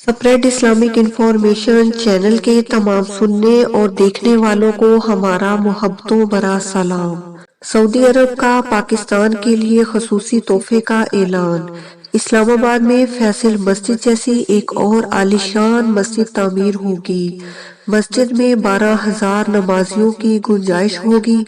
Spread Islamic information channel के तमाम सुनने और देखने वालों को हमारा मोहब्बतों भरा सलाम। सऊदी अरब का पाकिस्तान के लिए खसूसी तोहफे का ऐलान। इस्लामाबाद में फैसल मस्जिद जैसी एक और आलीशान मस्जिद तामीर होगी। मस्जिद में 12,000 नमाजियों की गुंजाइश होगी।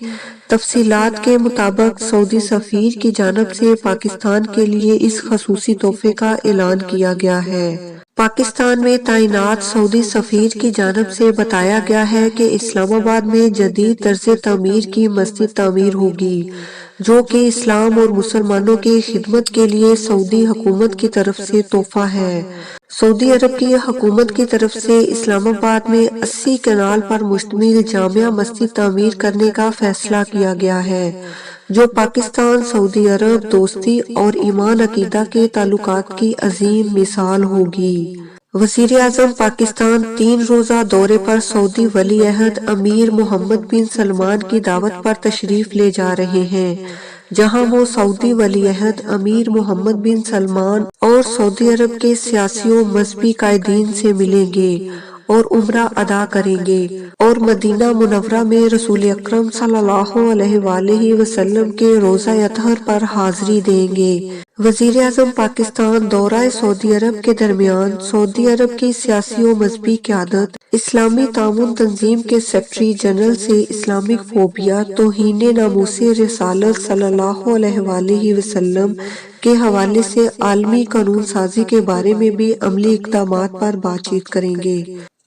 तफसीलात के मुताबिक सऊदी सफीर की जानिब से पाकिस्तान के लिए इस खसूसी तोहफे का ऐलान किया गया है। पाकिस्तान में तैनात सऊदी सफीर की जानिब से बताया गया है कि इस्लामाबाद में जदीद तर्ज तामीर की मस्जिद तामीर होगी, जो कि इस्लाम और मुसलमानों की खिदमत के लिए सऊदी हुकूमत की तरफ से तोहफा है। सऊदी अरब की हुकूमत की तरफ से इस्लामाबाद में 80 कनाल पर मुश्तमिल जामिया मस्जिद तामीर करने का फैसला किया गया है, जो पाकिस्तान सऊदी अरब दोस्ती और ईमान अकीदा के ताल्लुकात की अजीम मिसाल होगी। वज़ीर आज़म पाकिस्तान 3 रोज़ा दौरे पर सऊदी वली अहद अमीर मोहम्मद बिन सलमान की दावत पर तशरीफ ले जा रहे हैं, जहां वो सऊदी वली अहद अमीर मोहम्मद बिन सलमान और सऊदी अरब के सियासियों मजहबी कायदीन से मिलेंगे और उम्रा अदा करेंगे और मदीना मुनव्वरा में रसूल अकरम सल्लल्लाहु अलैहि वसल्लम के रोज़ा अतहर पर हाजिरी देंगे। वज़ीर आज़म पाकिस्तान दौरा सऊदी अरब के दरमियान सऊदी अरब की सियासी और मजहबी क़यादत, इस्लामी ताउन तंजीम के सेक्रेटरी जनरल से इस्लामिक फोबिया, तौहीन नामूसे रिसालत सल्लल्लाहु अलैहि वसल्लम के हवाले से आलमी कानून साजी के बारे में भी अमली इक़दामात पर बातचीत करेंगे।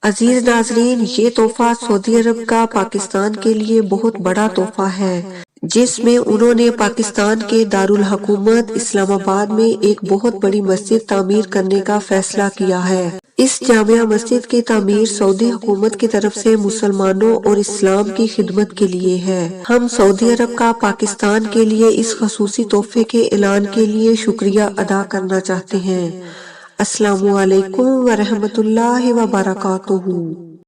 अजीज नाजरीन, ये तोहफा सऊदी अरब का पाकिस्तान के लिए बहुत बड़ा तोहफा है, जिसमें उन्होंने पाकिस्तान के दारुल हुकूमत इस्लामाबाद में एक बहुत बड़ी मस्जिद तामीर करने का फैसला किया है। इस जामिया मस्जिद की तामीर सऊदी हुकूमत की तरफ से मुसलमानों और इस्लाम की खिदमत के लिए है। हम सऊदी अरब का पाकिस्तान के लिए इस खसूसी तोहफे के ऐलान के लिए शुक्रिया अदा करना चाहते हैं। अस्सलामु अलैकुम व रहमतुल्लाहि व बरकातुहू।